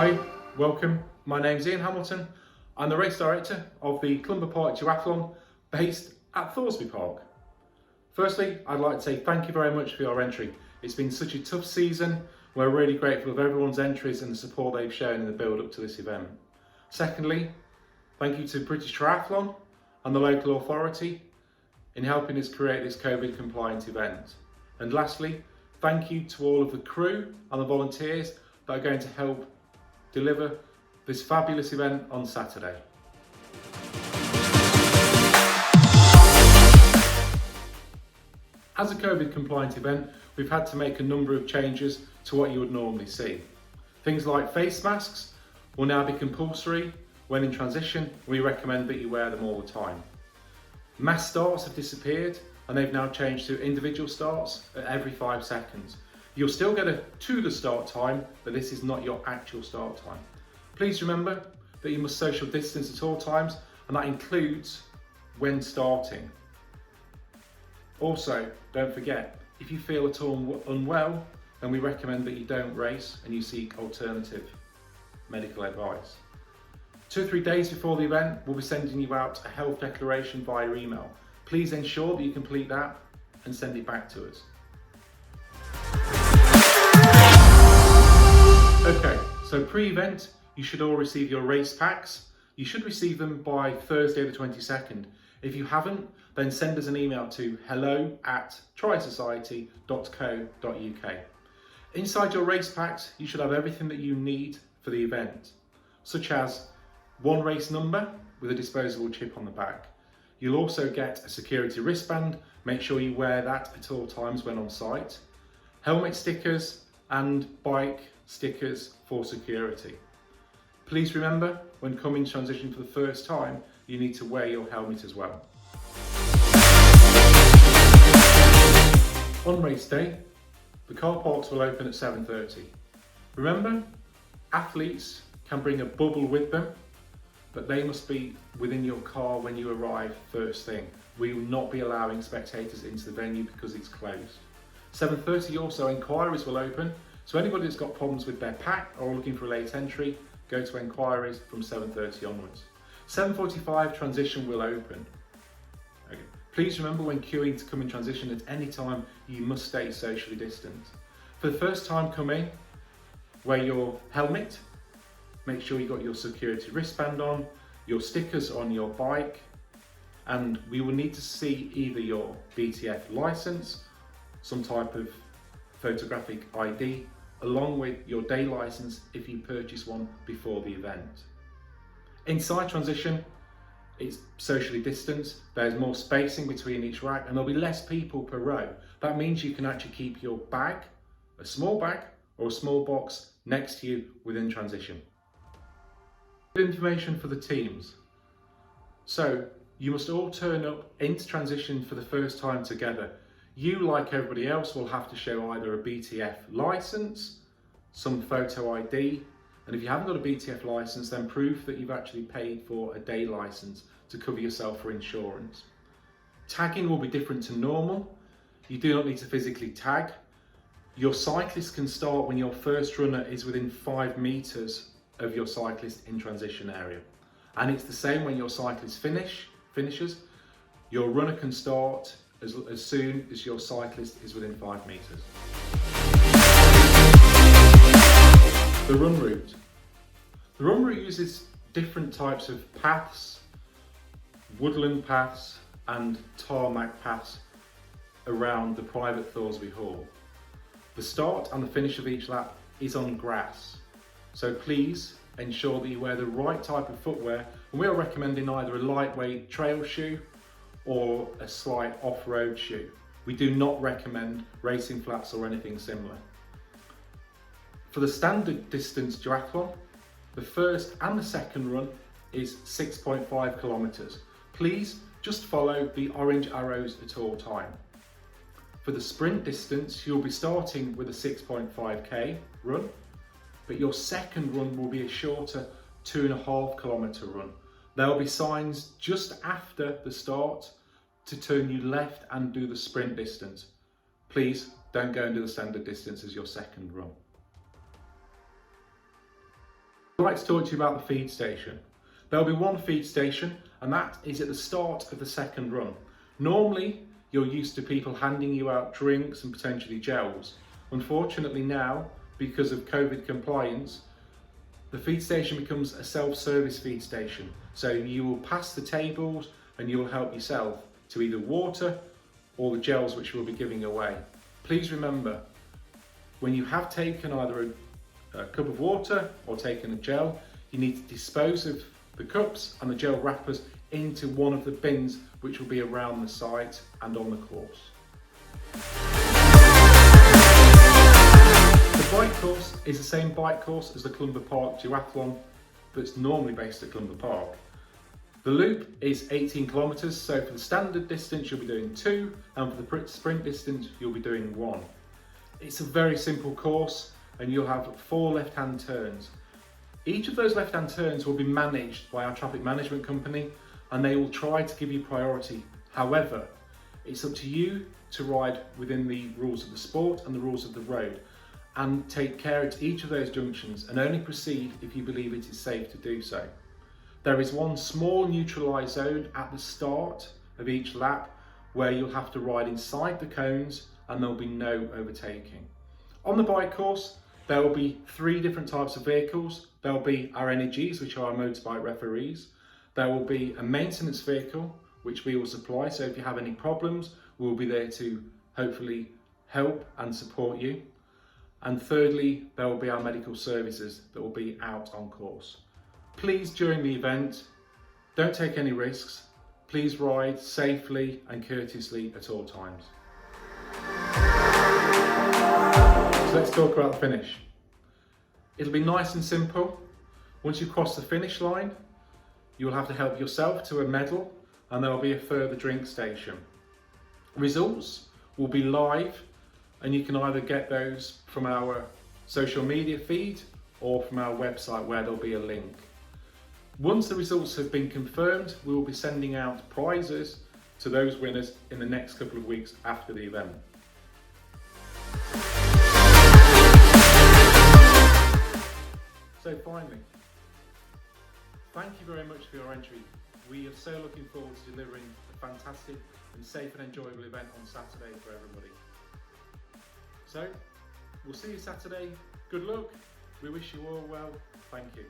Hi, welcome. My name's Ian Hamilton. I'm the race director of the Clumber Park Duathlon based at Thoresby Park. Firstly, I'd like to say thank you very much for your entry. It's been such a tough season. We're really grateful of everyone's entries and the support they've shown in the build up to this event. Secondly, thank you to British Triathlon and the local authority in helping us create this COVID compliant event. And lastly, thank you to all of the crew and the volunteers that are going to help deliver this fabulous event on Saturday. As a COVID compliant event, we've had to make a number of changes to what you would normally see. Things like face masks will now be compulsory when in transition. We recommend that you wear them all the time. Mass starts have disappeared and they've now changed to individual starts at every 5 seconds. You'll still get a to the start time, but this is not your actual start time. Please remember that you must social distance at all times, and that includes when starting. Also, don't forget, if you feel at all unwell, then we recommend that you don't race and you seek alternative medical advice. 2 or 3 days before the event, we'll be sending you out a health declaration via email. Please ensure that you complete that and send it back to us. Okay, so pre-event, you should all receive your race packs. You should receive them by Thursday the 22nd. If you haven't, then send us an email to hello@trisociety.co.uk. Inside your race packs, you should have everything that you need for the event, such as one race number with a disposable chip on the back. You'll also get a security wristband. Make sure you wear that at all times when on site. Helmet stickers and bike stickers for security. Please remember, when coming transition for the first time, you need to wear your helmet as well. On race day, the car parks will open at 7:30. Remember, athletes can bring a bubble with them, but they must be within your car when you arrive first thing. We will not be allowing spectators into the venue because it's closed. 7:30 also, enquiries will open, so anybody that's got problems with their pack or looking for a late entry, go to enquiries from 7:30 onwards. 7:45 transition will open. Okay. Please remember, when queuing to come in transition at any time, you must stay socially distant. For the first time coming, wear your helmet, make sure you got your security wristband on, your stickers on your bike, and we will need to see either your BTF license, some type of photographic ID, along with your day license if you purchase one before the event. Inside transition, it's socially distanced. There's more spacing between each rack and there'll be less people per row. That means you can actually keep your bag, a small bag or a small box, next to you within transition. Information for the teams. So you must all turn up into transition for the first time together. You, like everybody else, will have to show either a BTF license, some photo ID, and if you haven't got a BTF license, then proof that you've actually paid for a day license to cover yourself for insurance. Tagging will be different to normal. You do not need to physically tag. Your cyclist can start when your first runner is within 5 meters of your cyclist in transition area. And it's the same when your cyclist finishes. Your runner can start as soon as your cyclist is within 5 meters. The run route. The run route uses different types of paths, woodland paths and tarmac paths around the private Thoresby Hall. The start and the finish of each lap is on grass, so please ensure that you wear the right type of footwear, and we are recommending either a lightweight trail shoe or a slight off-road shoe. We do not recommend racing flats or anything similar. For the standard distance duathlon, the first and the second run is 6.5 kilometers. Please just follow the orange arrows at all time. For the sprint distance, you'll be starting with a 6.5k run, but your second run will be a shorter 2.5 kilometer run. There will be signs just after the start to turn you left and do the sprint distance. Please don't go and do the standard distance as your second run. I'd like to talk to you about the feed station. There'll be one feed station, and that is at the start of the second run. Normally, you're used to people handing you out drinks and potentially gels. Unfortunately now, because of COVID compliance, the feed station becomes a self-service feed station. So you will pass the tables and you will help yourself to either water or the gels which we'll be giving away. Please remember, when you have taken either a cup of water or taken a gel, you need to dispose of the cups and the gel wrappers into one of the bins which will be around the site and on the course. The bike course is the same bike course as the Clumber Park Duathlon that's normally based at Clumber Park. The loop is 18 kilometres, so for the standard distance you'll be doing 2, and for the sprint distance you'll be doing 1. It's a very simple course and you'll have 4 left-hand turns. Each of those left-hand turns will be managed by our traffic management company and they will try to give you priority. However, it's up to you to ride within the rules of the sport and the rules of the road and take care at each of those junctions and only proceed if you believe it is safe to do so. There is one small neutralised zone at the start of each lap where you'll have to ride inside the cones and there'll be no overtaking. On the bike course, there will be 3 different types of vehicles. There will be our NEGs, which are our motorbike referees. There will be a maintenance vehicle, which we will supply. So if you have any problems, we'll be there to hopefully help and support you. And thirdly, there will be our medical services that will be out on course. Please, during the event, don't take any risks. Please ride safely and courteously at all times. So let's talk about the finish. It'll be nice and simple. Once you cross the finish line, you'll have to help yourself to a medal and there will be a further drink station. Results will be live and you can either get those from our social media feed or from our website where there'll be a link. Once the results have been confirmed, we will be sending out prizes to those winners in the next couple of weeks after the event. So finally, thank you very much for your entry. We are so looking forward to delivering a fantastic and safe and enjoyable event on Saturday for everybody. So, we'll see you Saturday. Good luck. We wish you all well. Thank you.